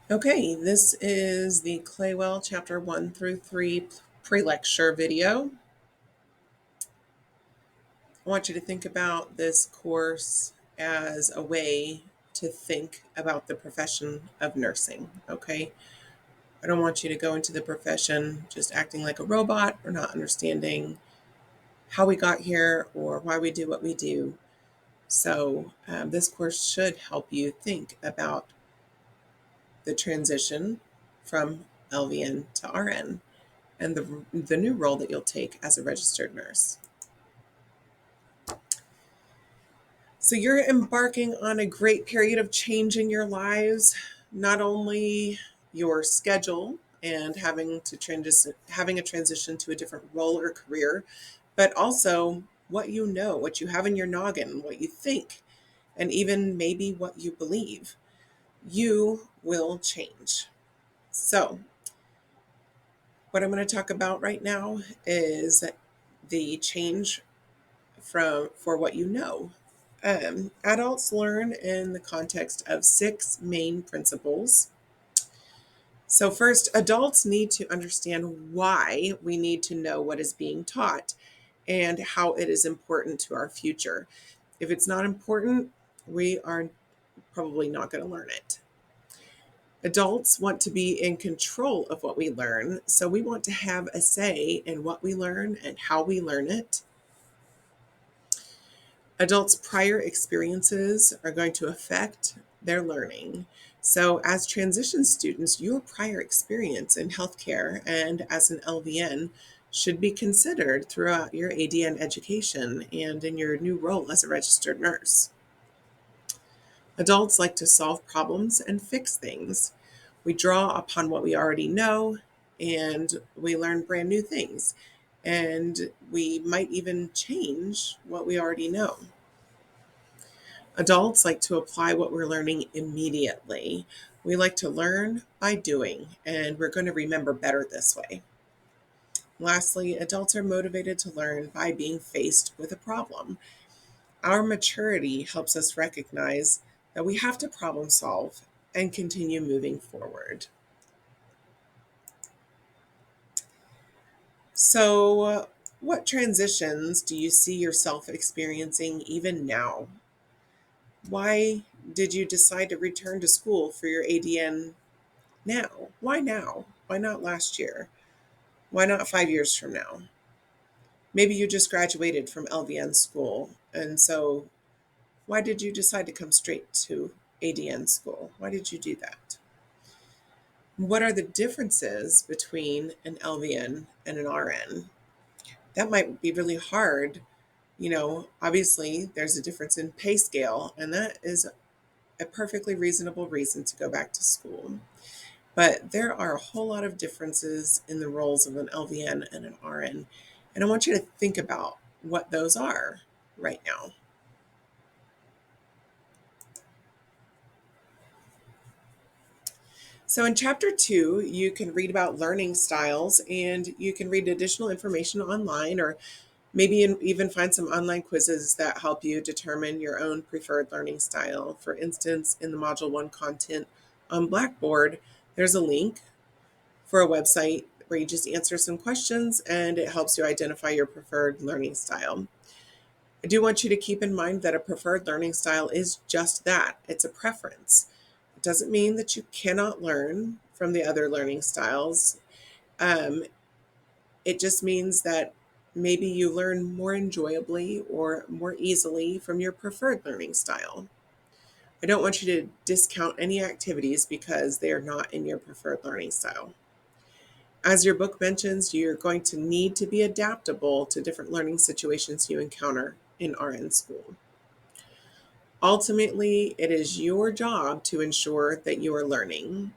Okay, this is the Claywell Chapter 1 through 3 pre-lecture video. I want you to think about this course as a way to think about the profession of nursing, okay? I don't want you to go into the profession just acting like a robot or not understanding how we got here or why we do what we do. So this course should help you think about the transition from LVN to RN and the new role that you'll take as a registered nurse. So you're embarking on a great period of change in your lives, not only your schedule and having a transition to a different role or career, but also what you know, what you have in your noggin, what you think, and even maybe what you believe. You will change. So what I'm going to talk about right now is the change for what you know. Adults learn in the context of 6 main principles. So first, adults need to understand why we need to know what is being taught and how it is important to our future. If it's not important, we are probably not going to learn it. Adults want to be in control of what we learn, so we want to have a say in what we learn and how we learn it. Adults' prior experiences are going to affect their learning. So, as transition students, your prior experience in healthcare and as an LVN should be considered throughout your ADN education and in your new role as a registered nurse. Adults like to solve problems and fix things. We draw upon what we already know and we learn brand new things. And we might even change what we already know. Adults like to apply what we're learning immediately. We like to learn by doing, and we're going to remember better this way. Lastly, adults are motivated to learn by being faced with a problem. Our maturity helps us recognize that we have to problem solve and continue moving forward. So, what transitions do you see yourself experiencing even now? Why did you decide to return to school for your ADN now? Why now? Why not last year? Why not 5 years from now? Maybe you just graduated from LVN school, and so why did you decide to come straight to ADN school? Why did you do that? What are the differences between an LVN and an RN? That might be really hard. Obviously, there's a difference in pay scale, and that is a perfectly reasonable reason to go back to school. But there are a whole lot of differences in the roles of an LVN and an RN. And I want you to think about what those are right now. So in chapter 2, you can read about learning styles and you can read additional information online or maybe even find some online quizzes that help you determine your own preferred learning style. For instance, in the Module 1 content on Blackboard, there's a link for a website where you just answer some questions and it helps you identify your preferred learning style. I do want you to keep in mind that a preferred learning style is just that. It's a preference. It doesn't mean that you cannot learn from the other learning styles. Um, it just means that maybe you learn more enjoyably or more easily from your preferred learning style. I don't want you to discount any activities because they are not in your preferred learning style. As your book mentions, you're going to need to be adaptable to different learning situations you encounter in RN school. Ultimately, it is your job to ensure that you are learning.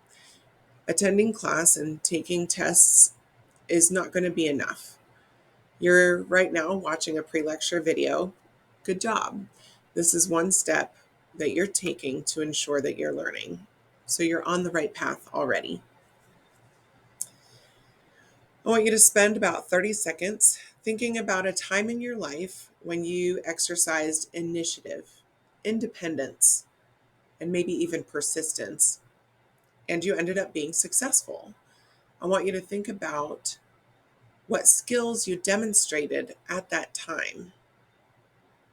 Attending class and taking tests is not going to be enough. You're right now watching a pre-lecture video. Good job. This is one step that you're taking to ensure that you're learning. So you're on the right path already. I want you to spend about 30 seconds thinking about a time in your life when you exercised initiative, independence, and maybe even persistence and you ended up being successful. I want you to think about what skills you demonstrated at that time.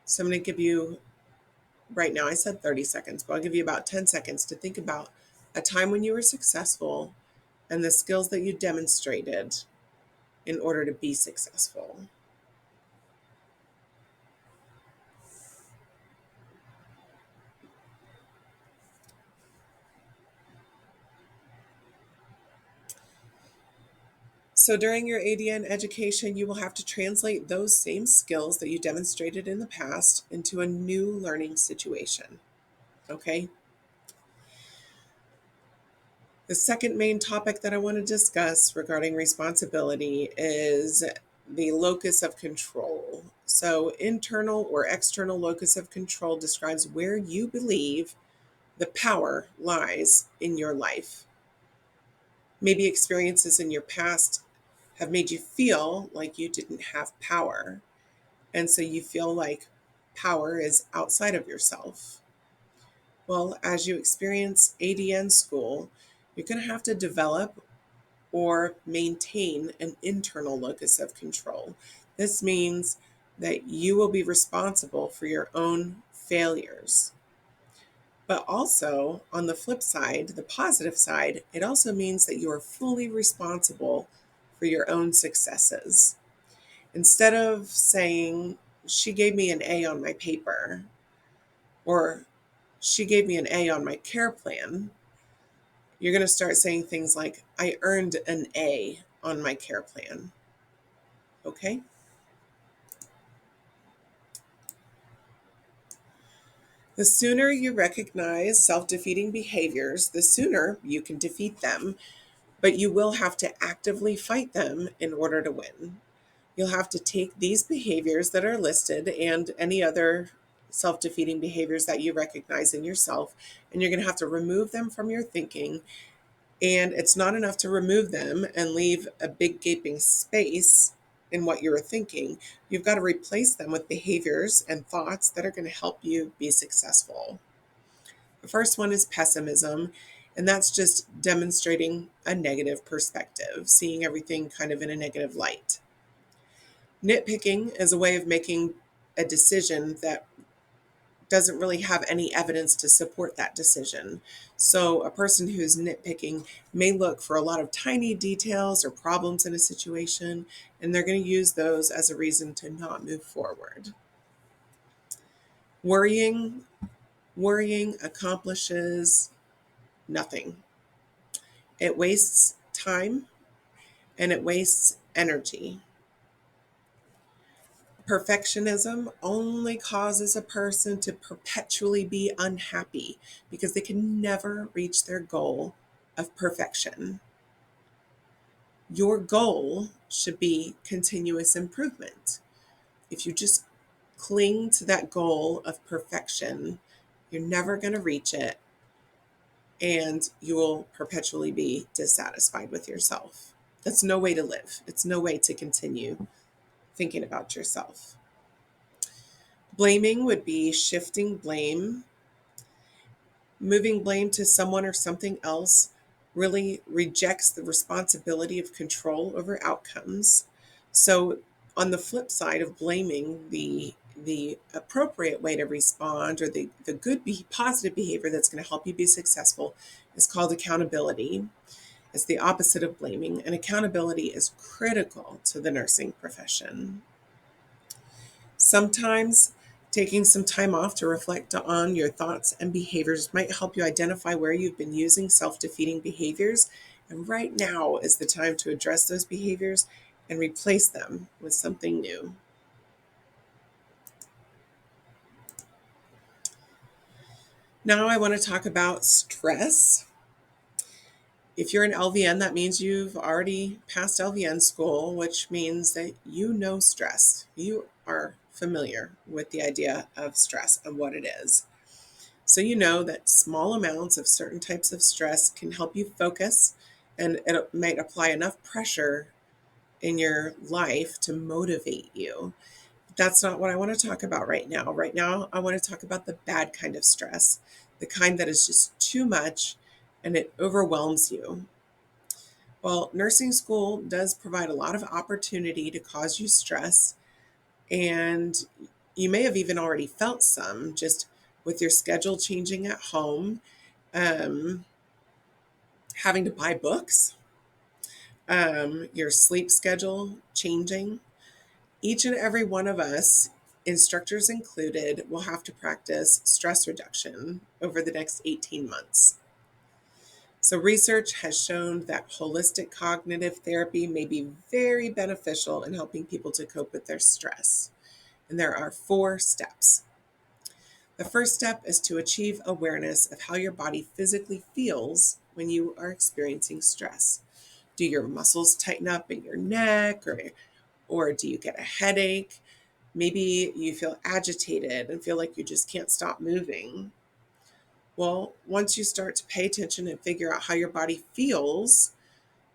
So I'm going to give you, right now I said 30 seconds, but I'll give you about 10 seconds to think about a time when you were successful and the skills that you demonstrated in order to be successful. So during your ADN education, you will have to translate those same skills that you demonstrated in the past into a new learning situation. Okay? The second main topic that I want to discuss regarding responsibility is the locus of control. So, internal or external locus of control describes where you believe the power lies in your life. Maybe experiences in your past have made you feel like you didn't have power. And so you feel like power is outside of yourself. Well, as you experience ADN school, you're going to have to develop or maintain an internal locus of control. This means that you will be responsible for your own failures. But also, on the flip side, the positive side, it also means that you are fully responsible for your own successes. Instead of saying, she gave me an A on my paper, or she gave me an A on my care plan, you're going to start saying things like, I earned an A on my care plan. Okay? The sooner you recognize self-defeating behaviors, the sooner you can defeat them, but you will have to actively fight them in order to win. You'll have to take these behaviors that are listed and any other self-defeating behaviors that you recognize in yourself, and you're going to have to remove them from your thinking. And it's not enough to remove them and leave a big gaping space in what you were thinking. You've got to replace them with behaviors and thoughts that are going to help you be successful. The first one is pessimism, and that's just demonstrating a negative perspective, seeing everything kind of in a negative light. Nitpicking is a way of making a decision that doesn't really have any evidence to support that decision. So a person who's nitpicking may look for a lot of tiny details or problems in a situation, and they're going to use those as a reason to not move forward. Worrying accomplishes nothing. It wastes time and it wastes energy. Perfectionism only causes a person to perpetually be unhappy because they can never reach their goal of perfection. Your goal should be continuous improvement. If you just cling to that goal of perfection, you're never going to reach it, and you will perpetually be dissatisfied with yourself. That's no way to live. It's no way to continue thinking about yourself. Blaming would be shifting blame. Moving blame to someone or something else really rejects the responsibility of control over outcomes. So on the flip side of blaming, the appropriate way to respond, or the good positive behavior that's going to help you be successful, is called accountability. It's the opposite of blaming, and accountability is critical to the nursing profession. Sometimes taking some time off to reflect on your thoughts and behaviors might help you identify where you've been using self-defeating behaviors. And right now is the time to address those behaviors and replace them with something new. Now I want to talk about stress. If you're an LVN, that means you've already passed LVN school, which means that you know stress. You are familiar with the idea of stress and what it is. So you know that small amounts of certain types of stress can help you focus, and it might apply enough pressure in your life to motivate you. But that's not what I want to talk about right now. Right now, I want to talk about the bad kind of stress, the kind that is just too much and it overwhelms you. Well, nursing school does provide a lot of opportunity to cause you stress, and you may have even already felt some just with your schedule changing at home, um, having to buy books, your sleep schedule changing. Each and every one of us, instructors included, will have to practice stress reduction over the next 18 months. So, research has shown that holistic cognitive therapy may be very beneficial in helping people to cope with their stress. And there are 4 steps. The first step is to achieve awareness of how your body physically feels when you are experiencing stress. Do your muscles tighten up in your neck, or do you get a headache? Maybe you feel agitated and feel like you just can't stop moving. Well, once you start to pay attention and figure out how your body feels,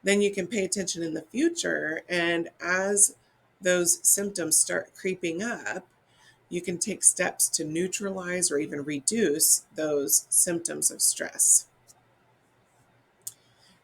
then you can pay attention in the future. And as those symptoms start creeping up, you can take steps to neutralize or even reduce those symptoms of stress.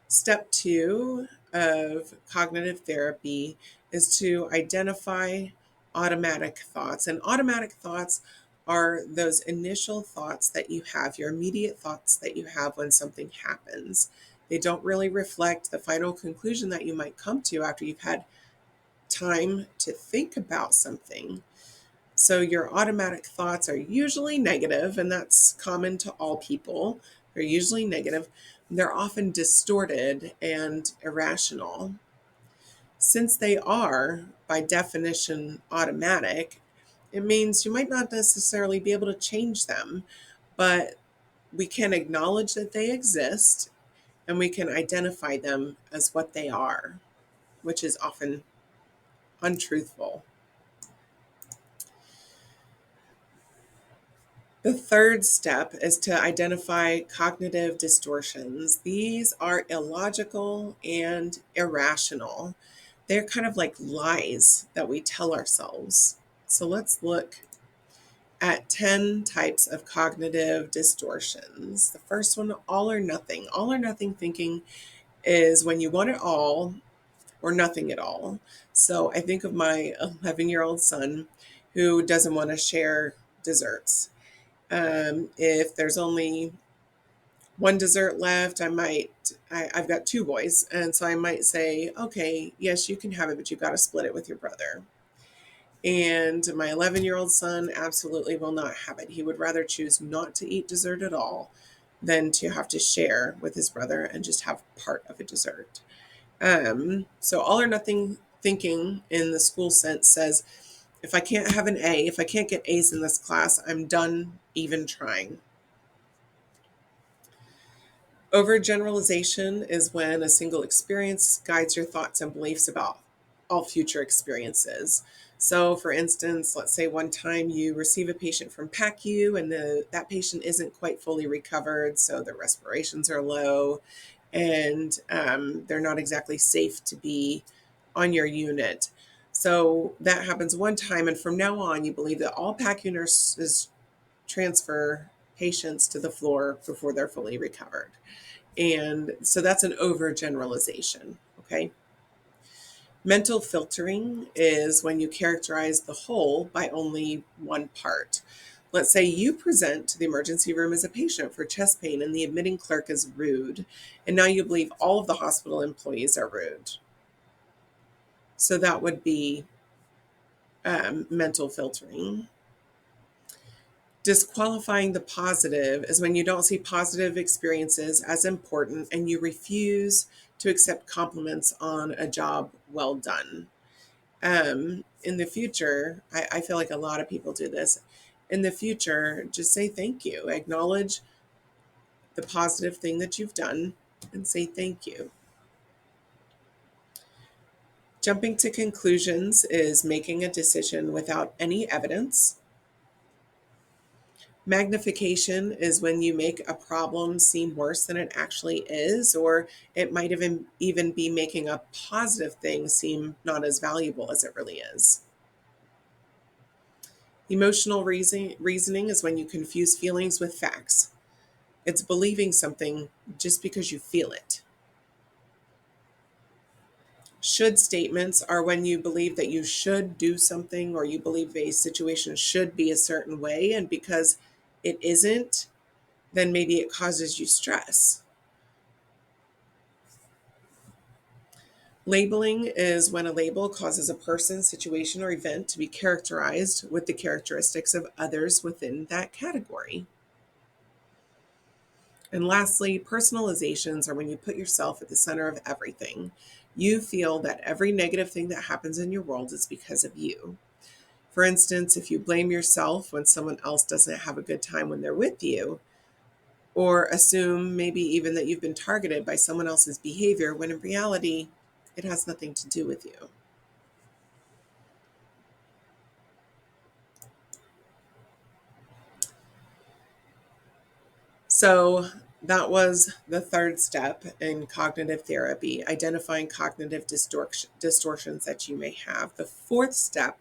Step 2 of cognitive therapy is to identify automatic thoughts. And automatic thoughts are those initial thoughts that you have, your immediate thoughts that you have when something happens. They don't really reflect the final conclusion that you might come to after you've had time to think about something. So your automatic thoughts are usually negative, and that's common to all people. They're usually negative. They're often distorted and irrational. Since they are, by definition, automatic, it means you might not necessarily be able to change them, but we can acknowledge that they exist and we can identify them as what they are, which is often untruthful. The third step is to identify cognitive distortions. These are illogical and irrational. They're kind of like lies that we tell ourselves. So let's look at 10 types of cognitive distortions. The first one, all or nothing. All or nothing thinking is when you want it all or nothing at all. So I think of my 11-year-old son who doesn't want to share desserts. If there's only one dessert left, I've got 2 boys, and so I might say, okay, yes, you can have it, but you've got to split it with your brother. And my 11-year-old son absolutely will not have it. He would rather choose not to eat dessert at all than to have to share with his brother and just have part of a dessert. So all or nothing thinking in the school sense says, if I can't have an A, if I can't get A's in this class, I'm done even trying. Overgeneralization is when a single experience guides your thoughts and beliefs about all future experiences. So, for instance, let's say one time you receive a patient from PACU and that patient isn't quite fully recovered, so their respirations are low and they're not exactly safe to be on your unit. So that happens one time, and from now on, you believe that all PACU nurses transfer patients to the floor before they're fully recovered. And so that's an overgeneralization, okay? Mental filtering is when you characterize the whole by only one part. Let's say you present to the emergency room as a patient for chest pain and the admitting clerk is rude, and now you believe all of the hospital employees are rude. So that would be mental filtering. Disqualifying the positive is when you don't see positive experiences as important and you refuse to accept compliments on a job well done. In the future, I feel like a lot of people do this. In the future, just say thank you. Acknowledge the positive thing that you've done and say thank you. Jumping to conclusions is making a decision without any evidence. Magnification is when you make a problem seem worse than it actually is, or it might even be making a positive thing seem not as valuable as it really is. Emotional reasoning is when you confuse feelings with facts. It's believing something just because you feel it. Should statements are when you believe that you should do something, or you believe a situation should be a certain way, and because it isn't, then maybe it causes you stress. Labeling is when a label causes a person, situation, or event to be characterized with the characteristics of others within that category. And lastly, personalizations are when you put yourself at the center of everything. You feel that every negative thing that happens in your world is because of you. For instance, if you blame yourself when someone else doesn't have a good time when they're with you, or assume maybe even that you've been targeted by someone else's behavior, when in reality, it has nothing to do with you. So that was the third step in cognitive therapy, identifying cognitive distortions that you may have. The fourth step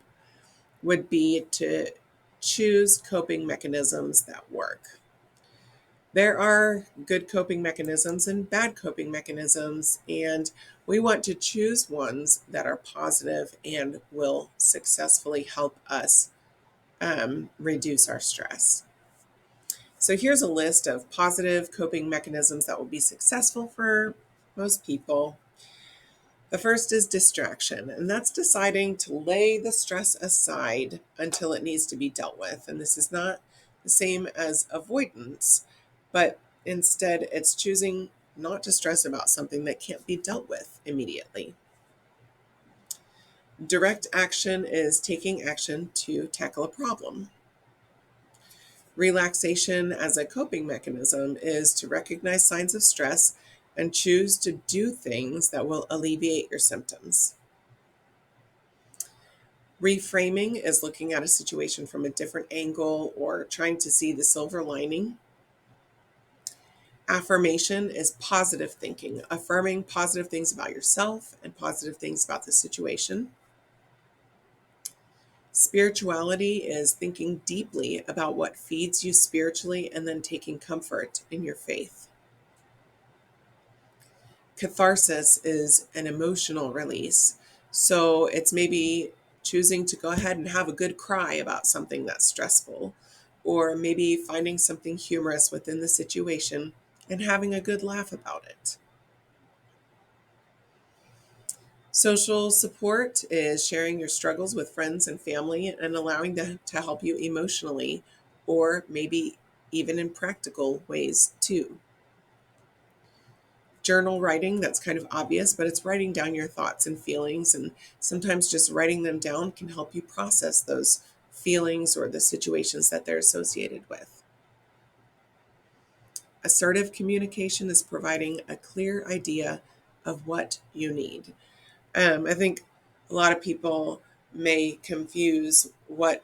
would be to choose coping mechanisms that work. There are good coping mechanisms and bad coping mechanisms, and we want to choose ones that are positive and will successfully help us reduce our stress. So here's a list of positive coping mechanisms that will be successful for most people. The first is distraction, and that's deciding to lay the stress aside until it needs to be dealt with. And this is not the same as avoidance, but instead it's choosing not to stress about something that can't be dealt with immediately. Direct action is taking action to tackle a problem. Relaxation as a coping mechanism is to recognize signs of stress and choose to do things that will alleviate your symptoms. Reframing is looking at a situation from a different angle or trying to see the silver lining. Affirmation is positive thinking, affirming positive things about yourself and positive things about the situation. Spirituality is thinking deeply about what feeds you spiritually and then taking comfort in your faith. Catharsis is an emotional release. So it's maybe choosing to go ahead and have a good cry about something that's stressful, or maybe finding something humorous within the situation and having a good laugh about it. Social support is sharing your struggles with friends and family and allowing them to help you emotionally, or maybe even in practical ways too. Journal writing, that's kind of obvious, but it's writing down your thoughts and feelings, and sometimes just writing them down can help you process those feelings or the situations that they're associated with. Assertive communication is providing a clear idea of what you need. I think a lot of people may confuse what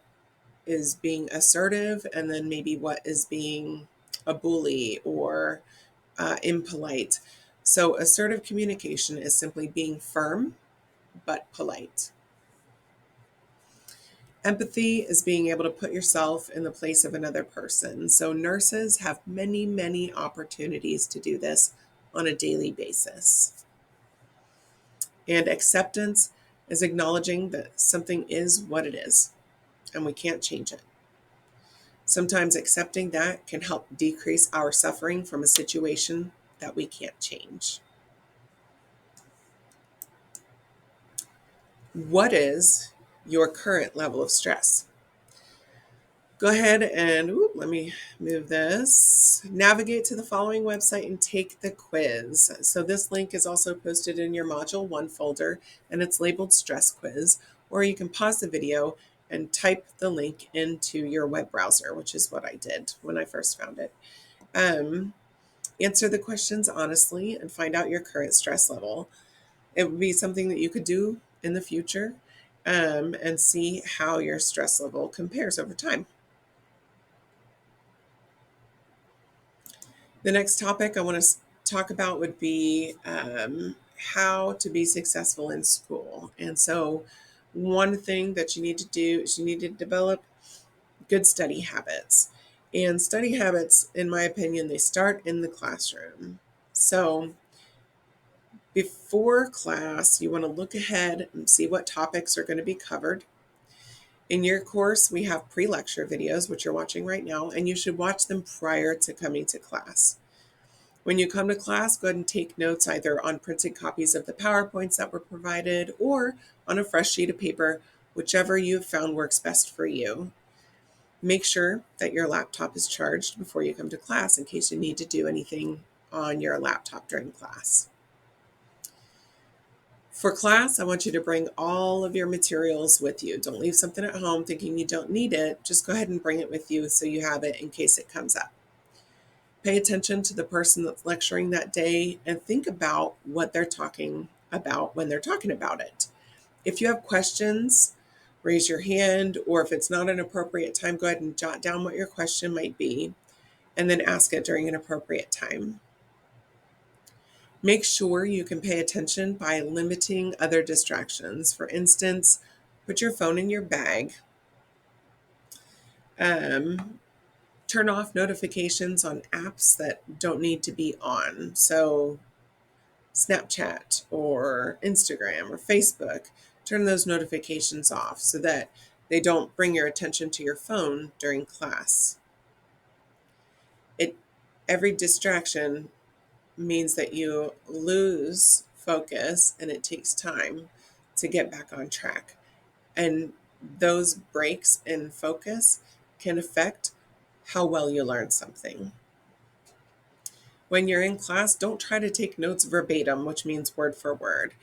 is being assertive and then maybe what is being a bully or impolite. So, assertive communication is simply being firm but polite. Empathy is being able to put yourself in the place of another person. So, nurses have many, many opportunities to do this on a daily basis. And acceptance is acknowledging that something is what it is and we can't change it. Sometimes accepting that can help decrease our suffering from a situation that we can't change. What is your current level of stress? Go ahead and let me move this. Navigate to the following website and take the quiz. So this link is also posted in your Module 1 folder, and it's labeled Stress Quiz. Or you can pause the video and type the link into your web browser, which is what I did when I first found it. Answer the questions honestly and find out your current stress level. It would be something that you could do in the future, and see how your stress level compares over time. The next topic I want to talk about would be how to be successful in school. And so, one thing that you need to do is you need to develop good study habits. And study habits, in my opinion, they start in the classroom. So before class, you want to look ahead and see what topics are going to be covered. In your course, we have pre-lecture videos, which you're watching right now, and you should watch them prior to coming to class. When you come to class, go ahead and take notes either on printed copies of the PowerPoints that were provided or on a fresh sheet of paper, whichever you have found works best for you. Make sure that your laptop is charged before you come to class in case you need to do anything on your laptop during class. For class, I want you to bring all of your materials with you. Don't leave something at home thinking you don't need it. Just go ahead and bring it with you so you have it in case it comes up. Pay attention to the person that's lecturing that day and think about what they're talking about when they're talking about it. If you have questions, raise your hand, or if it's not an appropriate time, go ahead and jot down what your question might be and then ask it during an appropriate time. Make sure you can pay attention by limiting other distractions. For instance, put your phone in your bag. Turn off notifications on apps that don't need to be on. So Snapchat or Instagram or Facebook, turn those notifications off so that they don't bring your attention to your phone during class. Every distraction means that you lose focus and it takes time to get back on track. And those breaks in focus can affect how well you learn something. When you're in class, don't try to take notes verbatim, which means word for word.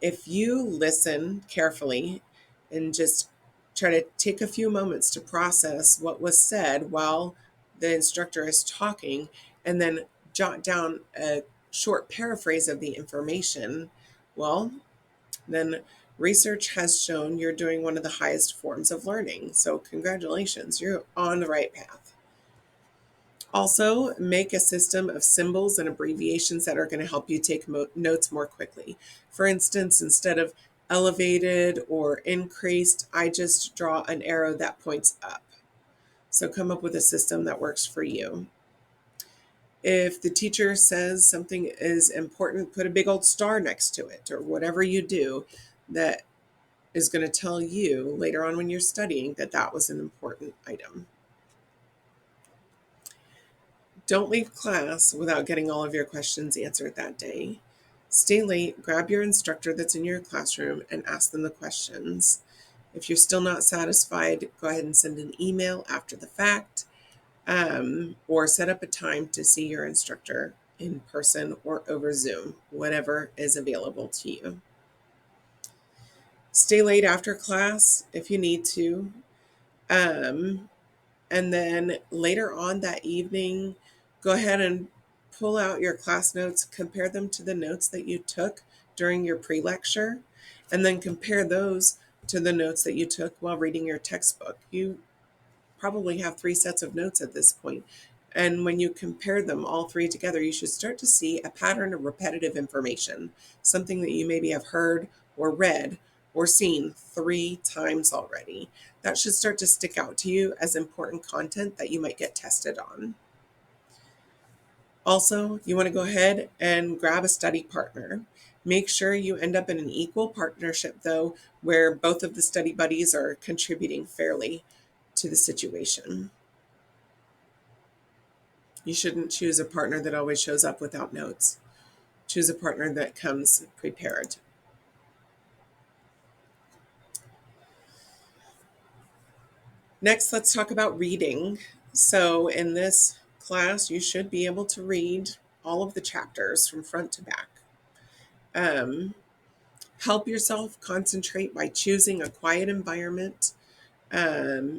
If you listen carefully and just try to take a few moments to process what was said while the instructor is talking, and then jot down a short paraphrase of the information, well, then research has shown you're doing one of the highest forms of learning. So congratulations, you're on the right path. Also, make a system of symbols and abbreviations that are going to help you take notes more quickly. For instance, instead of elevated or increased, I just draw an arrow that points up. So come up with a system that works for you. If the teacher says something is important, put a big old star next to it, or whatever you do that is going to tell you later on when you're studying that that was an important item. Don't leave class without getting all of your questions answered that day. Stay late, grab your instructor that's in your classroom and ask them the questions. If you're still not satisfied, go ahead and send an email after the fact, or set up a time to see your instructor in person or over Zoom, whatever is available to you. Stay late after class if you need to. And then later on that evening, go ahead and pull out your class notes, compare them to the notes that you took during your pre-lecture, and then compare those to the notes that you took while reading your textbook. You probably have 3 sets of notes at this point. And when you compare them all 3 together, you should start to see a pattern of repetitive information, something that you maybe have heard or read or seen 3 times already. That should start to stick out to you as important content that you might get tested on. Also, you want to go ahead and grab a study partner. Make sure you end up in an equal partnership, though, where both of the study buddies are contributing fairly to the situation. You shouldn't choose a partner that always shows up without notes. Choose a partner that comes prepared. Next, let's talk about reading. So in this class, you should be able to read all of the chapters from front to back. Help yourself concentrate by choosing a quiet environment.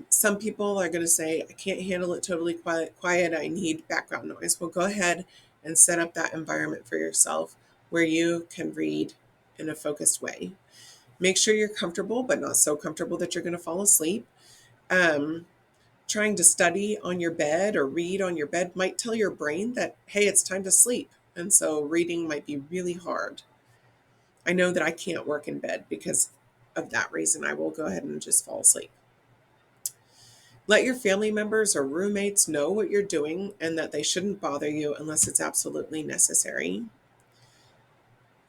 Some people are going to say, I can't handle it totally quiet. I need background noise. Well, go ahead and set up that environment for yourself where you can read in a focused way. Make sure you're comfortable, but not so comfortable that you're going to fall asleep. Trying to study on your bed or read on your bed might tell your brain that, hey, it's time to sleep. And so reading might be really hard. I know that I can't work in bed because of that reason. I will go ahead and just fall asleep. Let your family members or roommates know what you're doing and that they shouldn't bother you unless it's absolutely necessary.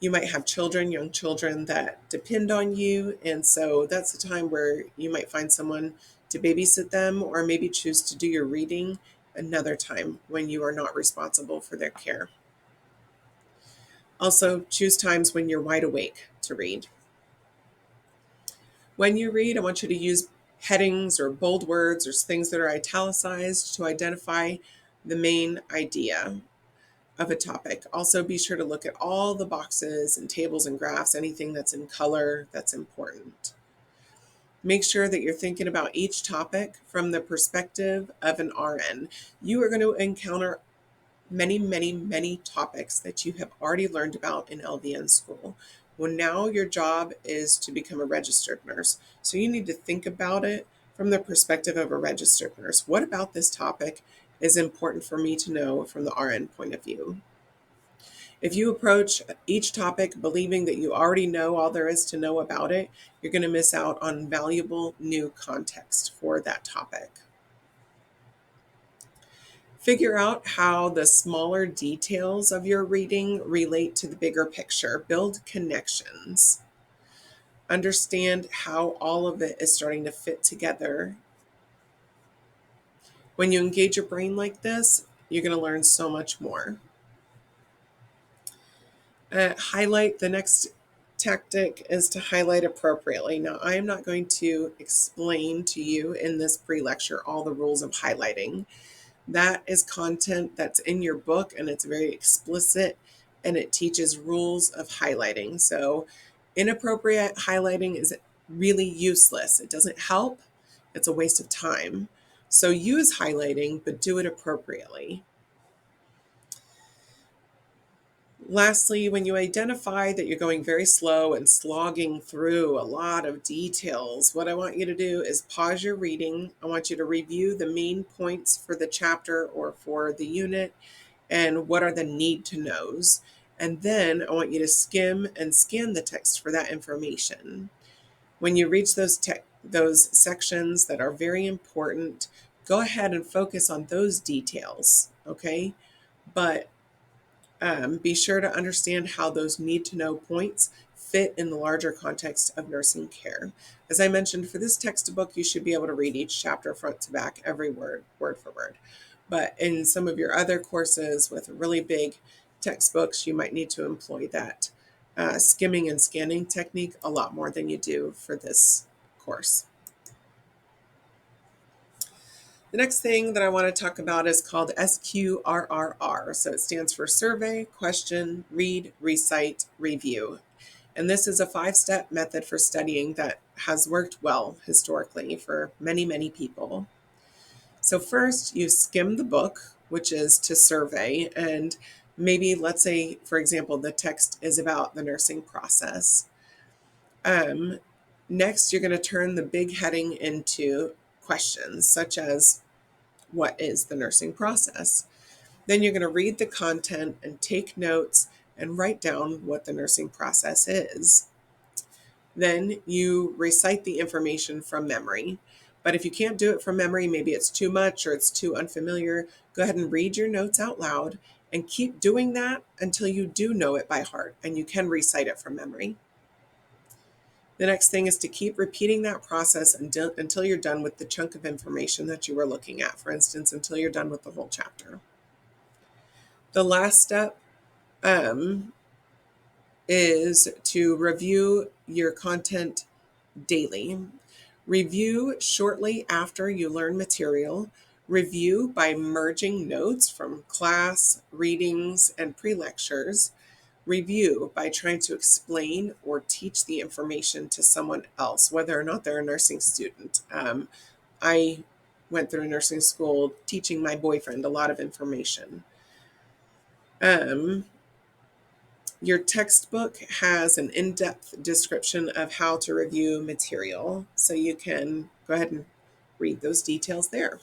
You might have children, young children that depend on you, and so that's a time where you might find someone to babysit them or maybe choose to do your reading another time when you are not responsible for their care. Also, choose times when you're wide awake to read. When you read, I want you to use headings or bold words or things that are italicized to identify the main idea of a topic. Also, be sure to look at all the boxes and tables and graphs, anything that's in color that's important. Make sure that you're thinking about each topic from the perspective of an RN. You are going to encounter many, many, many topics that you have already learned about in LVN school. Well, now your job is to become a registered nurse. So you need to think about it from the perspective of a registered nurse. What about this topic is important for me to know from the RN point of view? If you approach each topic believing that you already know all there is to know about it, you're going to miss out on valuable new context for that topic. Figure out how the smaller details of your reading relate to the bigger picture. Build connections. Understand how all of it is starting to fit together. When you engage your brain like this, you're going to learn so much more. Highlight. The next tactic is to highlight appropriately. Now, I am not going to explain to you in this pre-lecture all the rules of highlighting. That is content that's in your book, and it's very explicit, and it teaches rules of highlighting. So inappropriate highlighting is really useless. It doesn't help. It's a waste of time. So use highlighting, but do it appropriately. Lastly, when you identify that you're going very slow and slogging through a lot of details, what I want you to do is pause your reading. I want you to review the main points for the chapter or for the unit and what are the need to knows. And then I want you to skim and scan the text for that information. When you reach those sections that are very important, go ahead and focus on those details, okay? But be sure to understand how those need to know points fit in the larger context of nursing care. As I mentioned, for this textbook, you should be able to read each chapter front to back, every word for word. But in some of your other courses with really big textbooks, you might need to employ that skimming and scanning technique a lot more than you do for this course. The next thing that I want to talk about is called SQRRR. So it stands for Survey, Question, Read, Recite, Review. And this is a 5-step method for studying that has worked well historically for many, many people. So first, you skim the book, which is to survey. And maybe, let's say, for example, the text is about the nursing process. Next, you're going to turn the big heading into questions, such as, what is the nursing process? Then you're going to read the content and take notes and write down what the nursing process is. Then you recite the information from memory. But if you can't do it from memory, maybe it's too much or it's too unfamiliar, go ahead and read your notes out loud and keep doing that until you do know it by heart and you can recite it from memory. The next thing is to keep repeating that process until you're done with the chunk of information that you were looking at, for instance, until you're done with the whole chapter. The last step is to review your content daily. Review shortly after you learn material. Review by merging notes from class, readings, and pre-lectures. Review by trying to explain or teach the information to someone else, whether or not they're a nursing student. I went through nursing school teaching my boyfriend a lot of information. Your textbook has an in-depth description of how to review material, so you can go ahead and read those details there.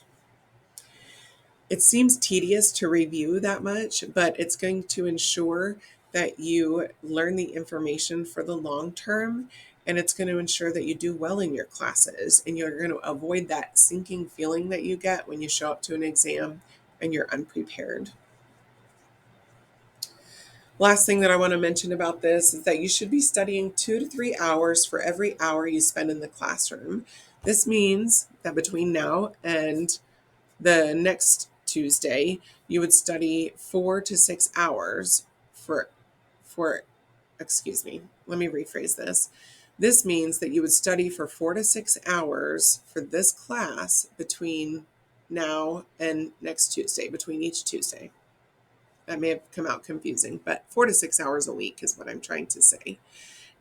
It seems tedious to review that much, but it's going to ensure that you learn the information for the long term and it's going to ensure that you do well in your classes, and you're going to avoid that sinking feeling that you get when you show up to an exam and you're unprepared. Last thing that I want to mention about this is that you should be studying 2 to 3 hours for every hour you spend in the classroom. This means that between now and the next Tuesday, you would study 4 to 6 hours for excuse me, let me rephrase this. This means that you would study for 4 to 6 hours for this class between now and next Tuesday, between each Tuesday. That may have come out confusing, but 4 to 6 hours a week is what I'm trying to say.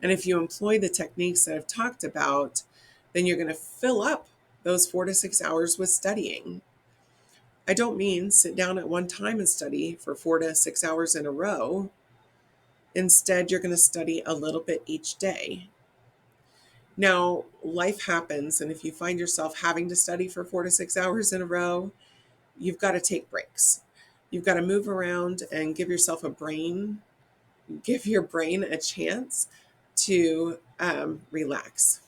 And if you employ the techniques that I've talked about, then you're going to fill up those 4 to 6 hours with studying. I don't mean sit down at one time and study for 4 to 6 hours in a row. Instead, you're going to study a little bit each day. Now, life happens, and if you find yourself having to study for 4 to 6 hours in a row, you've got to take breaks. You've got to move around and give yourself give your brain a chance to relax.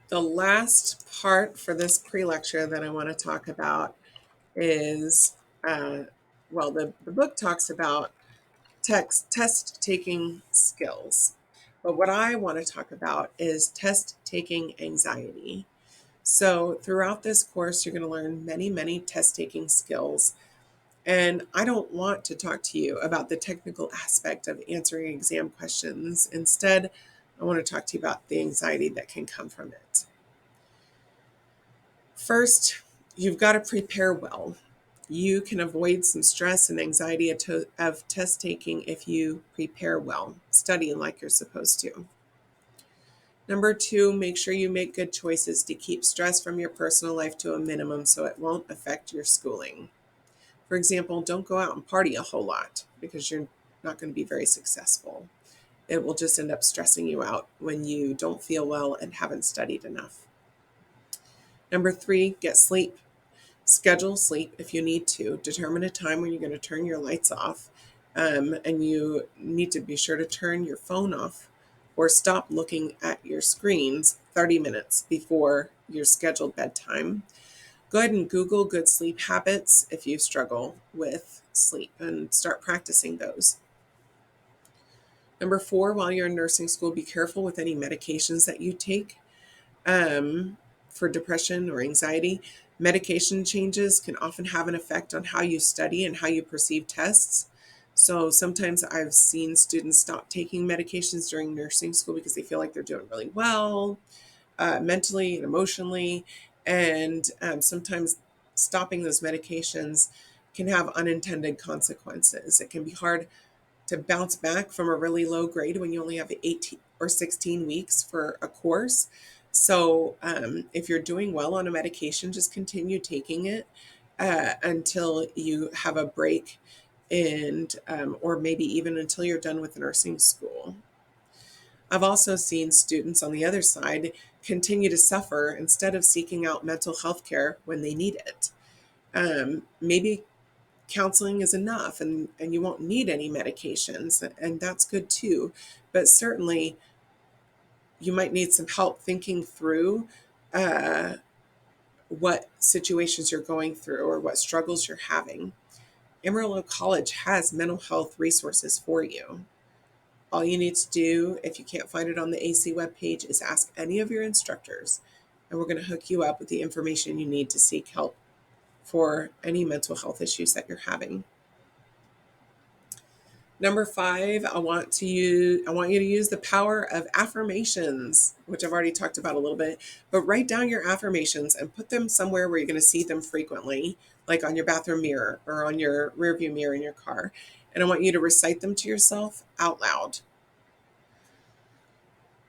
The last part for this pre-lecture that I want to talk about is, the book talks about test taking skills. But what I want to talk about is test taking anxiety. So throughout this course, you're going to learn many, many test taking skills. And I don't want to talk to you about the technical aspect of answering exam questions. Instead, I want to talk to you about the anxiety that can come from it. First, you've got to prepare well. You can avoid some stress and anxiety of test taking if you prepare well, study like you're supposed to. Number 2, make sure you make good choices to keep stress from your personal life to a minimum so it won't affect your schooling. For example, don't go out and party a whole lot because you're not going to be very successful. It will just end up stressing you out when you don't feel well and haven't studied enough. Number 3, get sleep. Schedule sleep if you need to. Determine a time when you're going to turn your lights off, and you need to be sure to turn your phone off or stop looking at your screens 30 minutes before your scheduled bedtime. Go ahead and Google good sleep habits if you struggle with sleep and start practicing those. Number 4, while you're in nursing school, be careful with any medications that you take. For depression or anxiety, medication changes can often have an effect on how you study and how you perceive tests. So sometimes I've seen students stop taking medications during nursing school because they feel like they're doing really well, mentally and emotionally. And sometimes stopping those medications can have unintended consequences. It can be hard to bounce back from a really low grade when you only have 18 or 16 weeks for a course. So if you're doing well on a medication, just continue taking it until you have a break, and or maybe even until you're done with nursing school. I've also seen students on the other side continue to suffer instead of seeking out mental health care when they need it. Maybe counseling is enough, and you won't need any medications, and that's good too. But certainly you might need some help thinking through what situations you're going through or what struggles you're having. Amarillo College has mental health resources for you. All you need to do, if you can't find it on the AC webpage, is ask any of your instructors, and we're going to hook you up with the information you need to seek help for any mental health issues that you're having. Number 5, I want you to use the power of affirmations, which I've already talked about a little bit, but write down your affirmations and put them somewhere where you're going to see them frequently, like on your bathroom mirror or on your rearview mirror in your car. And I want you to recite them to yourself out loud.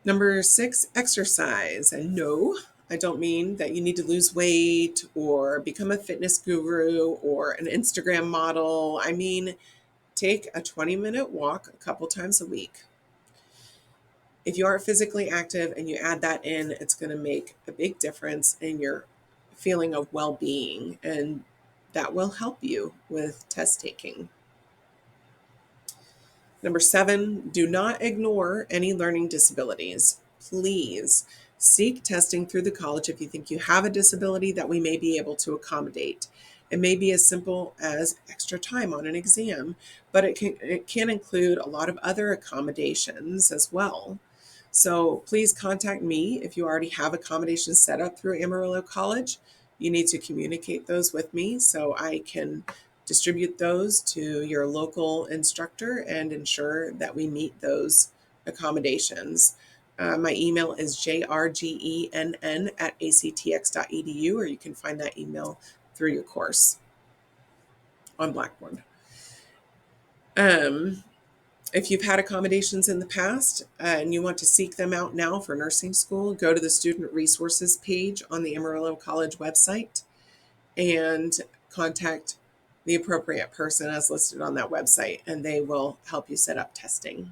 Number 6, exercise. And no, I don't mean that you need to lose weight or become a fitness guru or an Instagram model. I mean, take a 20-minute walk a couple times a week. If you aren't physically active and you add that in, it's going to make a big difference in your feeling of well-being, and that will help you with test taking. Number 7, do not ignore any learning disabilities. Please seek testing through the college if you think you have a disability that we may be able to accommodate. It may be as simple as extra time on an exam, but it can include a lot of other accommodations as well. So please contact me if you already have accommodations set up through Amarillo College. You need to communicate those with me so I can distribute those to your local instructor and ensure that we meet those accommodations. My email is jrgenn@actx.edu, or you can find that email through your course on Blackboard. If you've had accommodations in the past and you want to seek them out now for nursing school, go to the Student Resources page on the Amarillo College website and contact the appropriate person as listed on that website, and they will help you set up testing.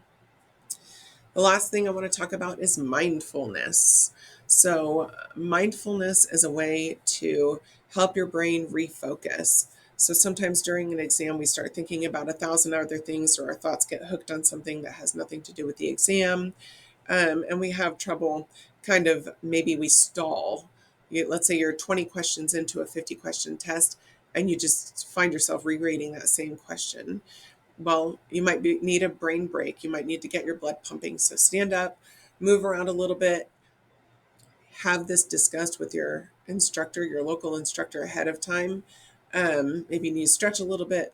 The last thing I want to talk about is mindfulness. So, mindfulness is a way to help your brain refocus. So, sometimes during an exam, we start thinking about 1,000 other things, or our thoughts get hooked on something that has nothing to do with the exam. And we have trouble maybe we stall. Let's say you're 20 questions into a 50-question test, and you just find yourself rereading that same question. Well, you might need a brain break. You might need to get your blood pumping. So stand up, move around a little bit, have this discussed with your instructor, your local instructor ahead of time. Maybe you need to stretch a little bit,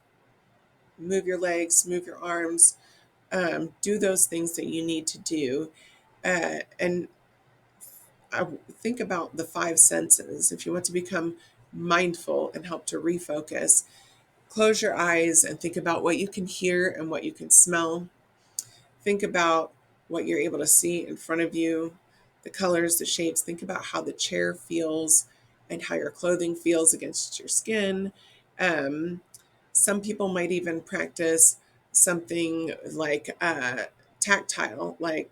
move your legs, move your arms, do those things that you need to do. And think about the 5 senses. If you want to become mindful and help to refocus, close your eyes and think about what you can hear and what you can smell. Think about what you're able to see in front of you, the colors, the shapes. Think about how the chair feels and how your clothing feels against your skin. Some people might even practice something like tactile, like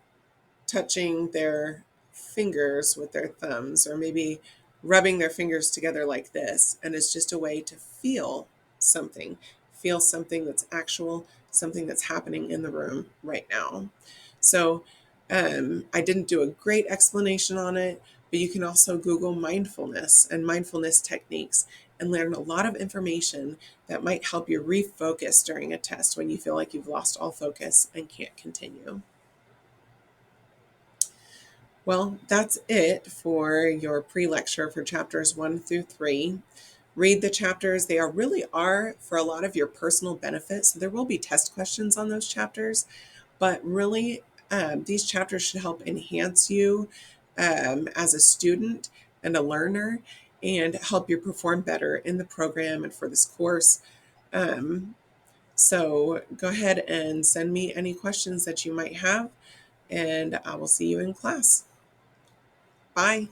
touching their fingers with their thumbs, or maybe rubbing their fingers together like this. And it's just a way to something, feel something that's actual, something that's happening in the room right now. So I didn't do a great explanation on it, but you can also Google mindfulness and mindfulness techniques and learn a lot of information that might help you refocus during a test when you feel like you've lost all focus and can't continue. Well, that's it for your pre-lecture for chapters 1 through 3. Read the chapters. They really are for a lot of your personal benefits. So there will be test questions on those chapters, but really these chapters should help enhance you as a student and a learner and help you perform better in the program and for this course. So go ahead and send me any questions that you might have, and I will see you in class. Bye.